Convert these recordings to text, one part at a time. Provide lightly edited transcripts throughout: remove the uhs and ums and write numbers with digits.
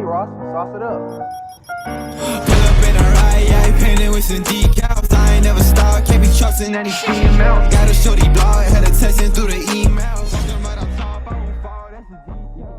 Ross. Sauce it up. Pull up in a ride, yeah, painted with some decals. I ain't never stopped, can't be trusting any female. Got a shorty blog, had her texting through the email. Walking right on top, I won't fall, that's the detail.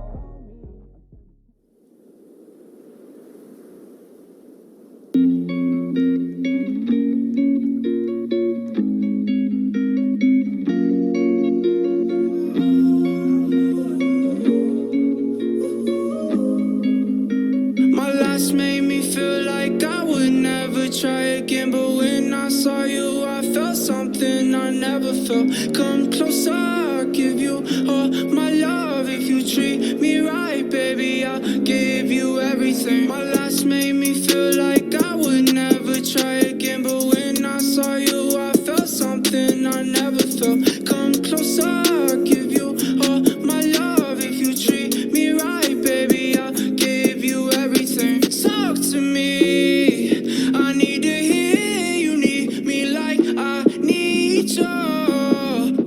My last made me feel like I would never try again, but when I saw you, I felt something I never felt. Come closer, I'll give you all my love. If you treat me right, baby, I'll give you everything. My last made me feel like I would never try again, but when I saw you, I felt something I never felt. Come closer, I'll give you all my love. If you treat me right, baby, I'll give you everything. Talk to me, I need to hear you need me like I need you.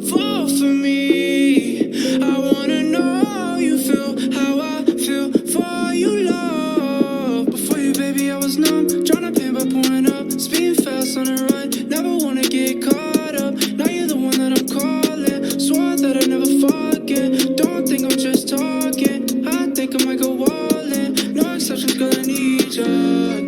Fall for me, I wanna know you feel how I feel for you, love. Before you, baby, I was numb, tryna pin by pouring up, speeding fast on the run, never wanna get caught up. Now you're the one that I'm calling, swore that I'd never forget. Don't think I'm just talking, I think I might go all in. No exceptions, girl, I need ya.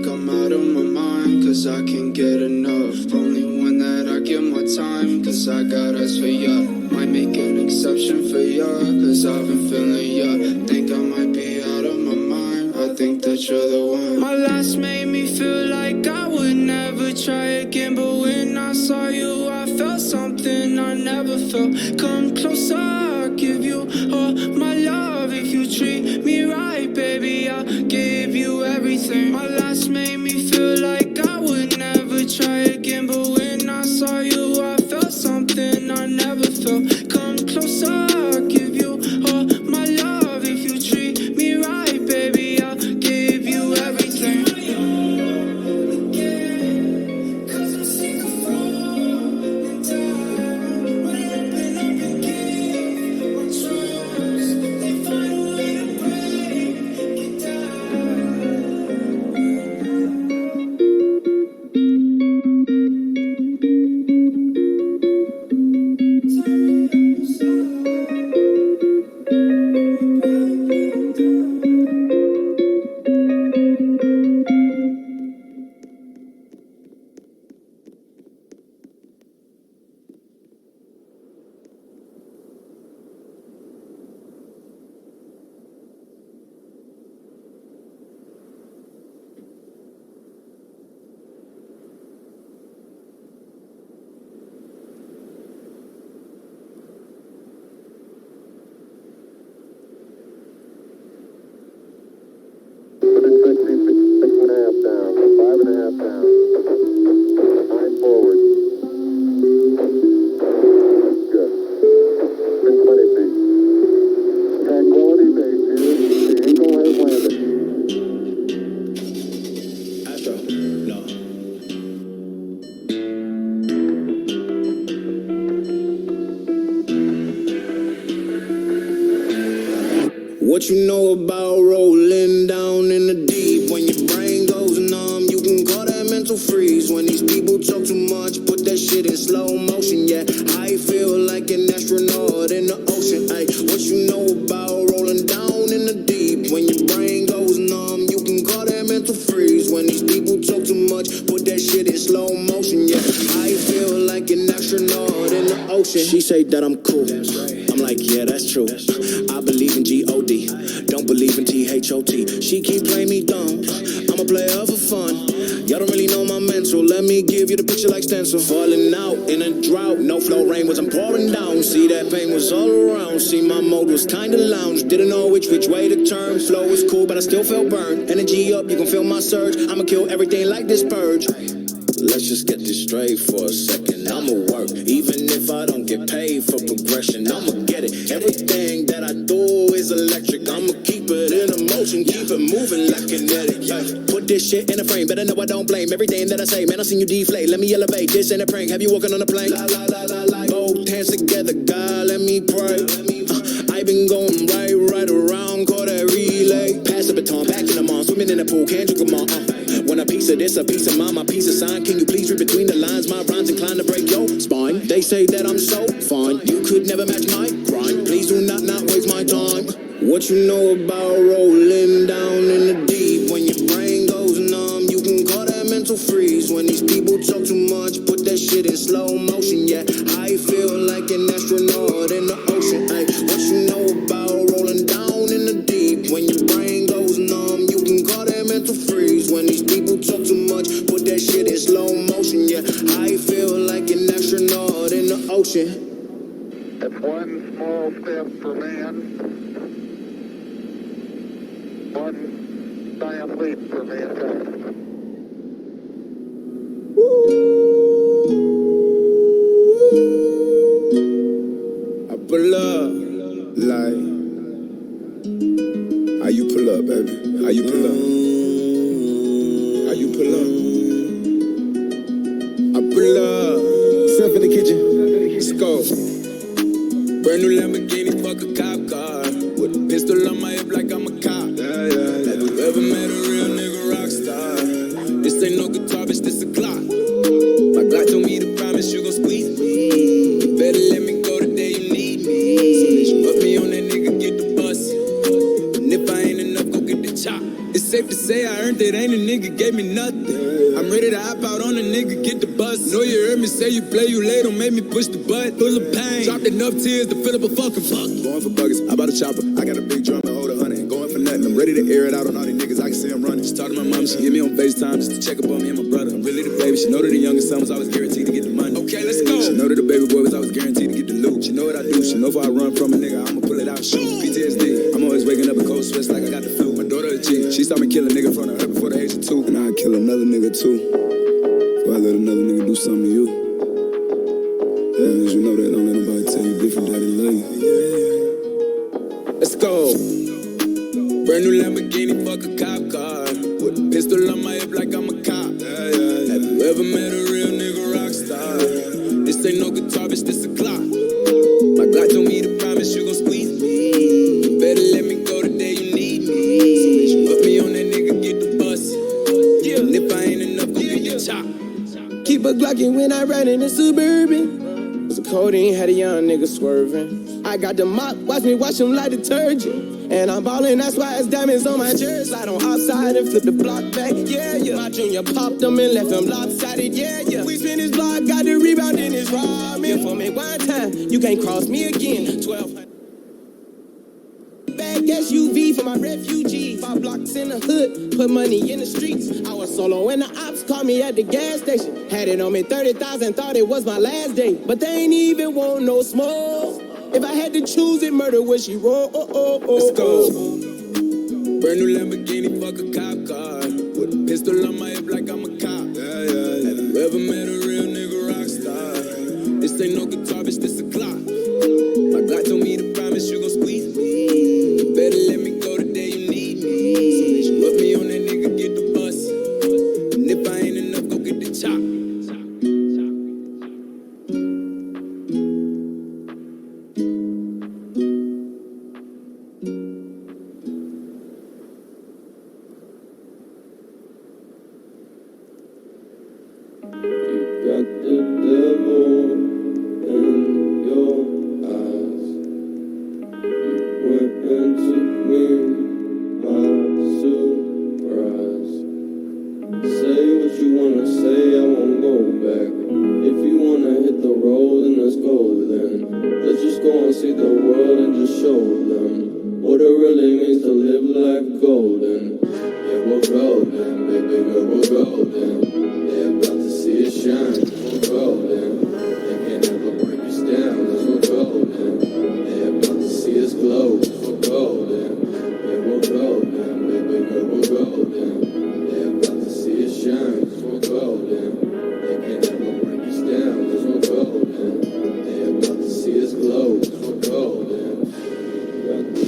Come out of my mind, cause I can't get enough. Only one that I give my time, cause I got us for ya. Might make an exception for ya, cause I've been feeling ya. Think I might be out of my mind, I think that you're the one. My last made me feel like I would never try again, but when I saw you, I felt something I never felt. Come closer, I'll give you all my love. If you treat me right, baby, I'll give you everything. My last made me feel like I would never try again, but when I saw you, I felt something I never felt. Come closer, I'll give you all my love. If you treat me right, baby, I'll give you everything. Cause I'm sick of falling down. When I open up and give my trust, they find a way to break it down. What you know about rolling down in the deep? When your brain goes numb, you can call that mental freeze. When these people talk too much, put that shit in slow motion. Yeah, I feel like an astronaut in the ocean. Ay, what you know about rolling down in the deep? When your brain goes numb, you can call that mental freeze. When these people talk too much, put that shit in slow motion. Yeah, I feel like an astronaut in the ocean. She say that I'm cool. I'm like, yeah, that's true. I believe in G-O-D, don't believe in T-H-O-T. She keep playing me dumb, I'm a player for fun. Y'all don't really know my mental, let me give you the picture like stencil. Falling out in a drought, no flow rain was I'm pouring down. See that pain was all around, see my mode was kinda lounge. Didn't know which way to turn, flow was cool but I still felt burned. Energy up, you can feel my surge, I'ma kill everything like this purge. Let's just get this straight for a second. I'ma work, even if I don't get paid for progression. I'ma get it. Everything that I do is electric. I'ma keep it in motion, keep it moving like kinetic. Put this shit in a frame, better know I don't blame everything that I say. Man, I seen you deflate. Let me elevate. This ain't a prank. Have you walking on a plane? Both hands together, God, let me pray. I been going right around, call that relay. Pass the baton, back in the swimming in a pool, can't drink them all. Want a piece of this, a piece of mine, my piece of sign. Can you please read between the lines? My rhymes inclined to break your spine. They say that I'm so fine, you could never match my grind. Please do not waste my time. What you know about rolling down in the deep? When your brain goes numb, you can call that mental freeze. When these people talk too much, put that shit in slow motion. Yeah, I feel like an astronaut in the ocean. Ay, what you know about rolling down in the deep? When your brain goes numb, you can call that mental freeze. When these people talk too much, put that shit in slow motion. Yeah, I feel like an astronaut in the ocean. That's one small step for man, one giant leap for mankind. I pull up, like, how you pull up, baby? How you pull up? How you pull up? I pull up, step in the kitchen, let's go. Brand new Lamborghini, fuck a cop car. With a pistol on my hip like I'm a cop. Have you ever met a real nigga rock star? This ain't no guitar, bitch, this a clock. My God told me to promise you gon' squeeze me. You better let me go the day you need me. So bitch, you put me on that nigga, get the bus. And if I ain't enough, go get the chop. It's safe to say I earned it, ain't a nigga gave me nothing. I'm ready to hop out on a nigga, get the bus. Know you heard me say you play, you late, don't make me push the butt. Full of pain, dropped enough tears to fill up a fucking bucket. Going for buggers, I bought a chopper, I got a big drum and hold 100. Going for nothing, I'm ready to air it out on all these niggas, I can see I'm running. Just talk to my mom, she hit me on FaceTime just to check up on me and my brother. I'm really the baby, she know that the youngest son was always guaranteed to get the money. Okay, let's go. She know that the baby boy was always guaranteed to get the loot. She know what I do, she know if I run from a nigga, I'ma pull it out, shoot. PTSD, I'm always waking up in cold sweats like I got the flu. My daughter a G, she saw me kill a nigga in front of her before the age of 2. And I'd kill another nigga too, before I let another nigga do something to you. As long as you know that, don't let nobody tell you different that they love you. Let's go. Brand new Lamborghini, fuck a cop car. With a pistol on my hip like I'm a cop. Have you ever met a real nigga rock star? This ain't no guitar, bitch, this a clock. My God told me to promise you gon' squeeze me. You better let me go the day you need me. So bitch, you put me on that nigga, get the bus. And if I ain't enough, go get the chop. Keep a Glockin' when I ride in the Suburban. The codeine had a young nigga swerving. I got the mop, watch me wash him like detergent. And I'm ballin', that's why it's diamonds on my jersey. Slide on outside and flip the block back, yeah, yeah. My junior popped them and left them lopsided, yeah, yeah. We spin his block, got the rebound in his robbing. For me one time, you can't cross me again. 1200 bag SUV for my refugees. 5 blocks in the hood, put money in the streets. I was solo when the ops called me at the gas station. Had it on me 30,000, thought it was my last day. But they ain't even want no smoke. If I had to choose it, murder would she roll? Let's go. Brand new Lamborghini, fuck a cop car. With a pistol on my hip like I'm a cop. Have you ever met a real nigga rock star? This ain't no guitar, bitch, this a clock. My God told me to promise you gon' squeeze me. You better let me go the day you need me. So bitch, you put me on that nigga, get the bus. And if I ain't enough, go get the chop. Got the devil in your eyes. You went and took me by surprise. Say what you wanna say, I won't go back. If you wanna hit the road, then let's go then. Let's just go and see the world and just show them what it really means to live life golden. Yeah, we're golden, baby girl, we're golden. They're about to see us shine, we're golden. They can't ever break us down, cause we're golden. They're about to see us glow, cause we're golden. Yeah, we're golden, baby girl, we're golden. They're about to see us shine, cause we're golden. They can't ever break us down, cause we're golden. They're about to see us glow, cause we're golden. Got the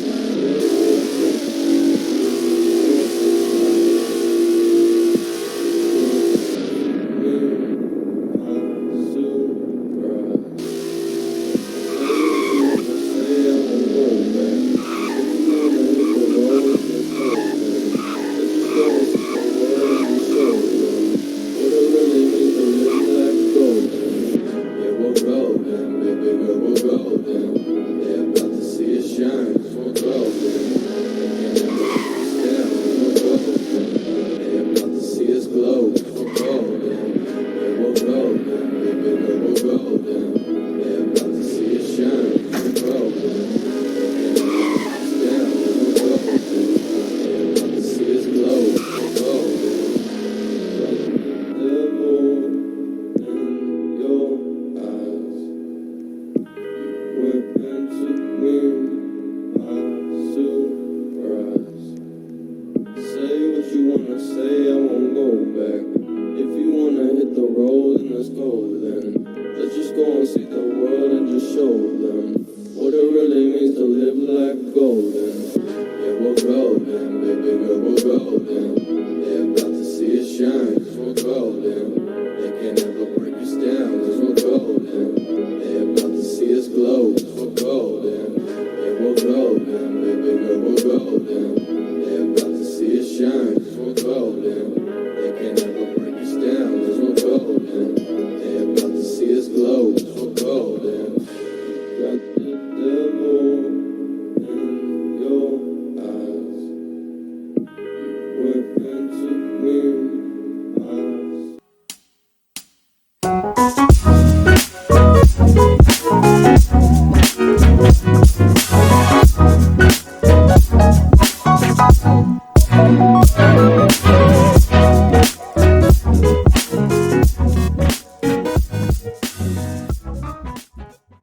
let's go then. Let's just go and see the world and just show them.